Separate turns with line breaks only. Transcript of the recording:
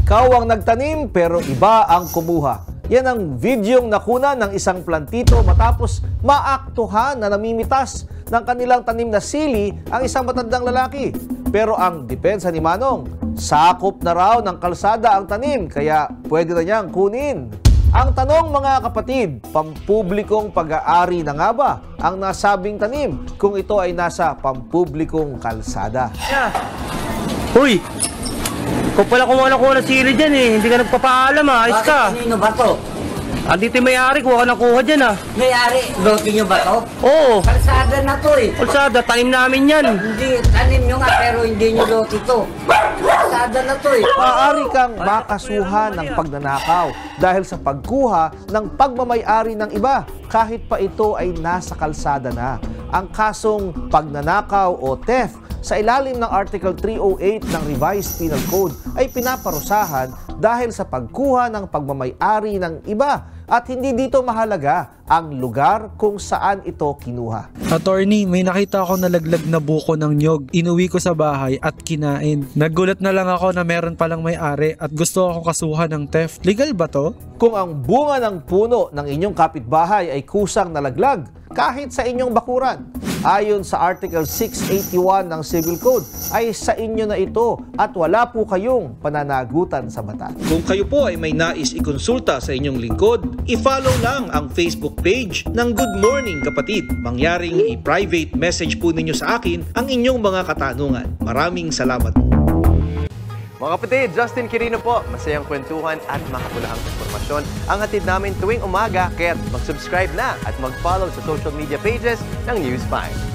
ikaw ang nagtanim pero iba ang kumuha. Yan ang videong nakuna ng isang plantito matapos maaktuhan na namimitas ng kanilang tanim na sili ang isang matandang lalaki. Pero ang depensa ni Manong, sakop na raw ng kalsada ang tanim kaya pwede na niyang kunin. Ang tanong mga kapatid, pampublikong pag-aari na nga ba ang nasabing tanim kung ito ay nasa pampublikong kalsada?
Uy! Kung pala kumuha ng sili dyan eh, hindi ka nagpapaalam ah, ayos ka.
Bakit kanino ba to?
Andito yung may-ari, kuha ka ng kuha dyan ah.
May-ari, lote nyo ba to?
Oo,
Kalsada na to eh.
kalsada, tanim namin yan.
Hindi, tanim nyo nga pero hindi nyo lote to. Kalsada na to eh.
Maaari kang makasuhan ng pagnanakaw dahil sa pagkuha ng pagmamay-ari ng iba kahit pa ito ay nasa kalsada na. Ang kasong pagnanakaw o theft sa ilalim ng Article 308 ng Revised Penal Code ay pinaparusahan dahil sa pagkuha ng pagmamay-ari ng iba at hindi dito mahalaga ang lugar kung saan ito kinuha.
Attorney, may nakita ako nalaglag na buko ng nyog. Inuwi ko sa bahay at kinain. Nagulat na lang ako na meron palang may-ari at gusto akong kasuhan ng theft. Legal ba to?
Kung ang bunga ng puno ng inyong kapitbahay ay kusang nalaglag kahit sa inyong bakuran, ayon sa Article 681 ng Civil Code, ay sa inyo na ito at wala po kayong pananagutan sa batas. Kung kayo po ay may nais ikonsulta sa inyong lingkod, i-follow lang ang Facebook page ng Good Morning Kapatid. Mangyaring i-private message po ninyo sa akin ang inyong mga katanungan. Maraming salamat.
Mga kapatid, Justin Quirino po. Masayang kwentuhan at makapulahang informasyon ang hatid namin tuwing umaga. Kaya mag-subscribe na at mag-follow sa social media pages ng News 5.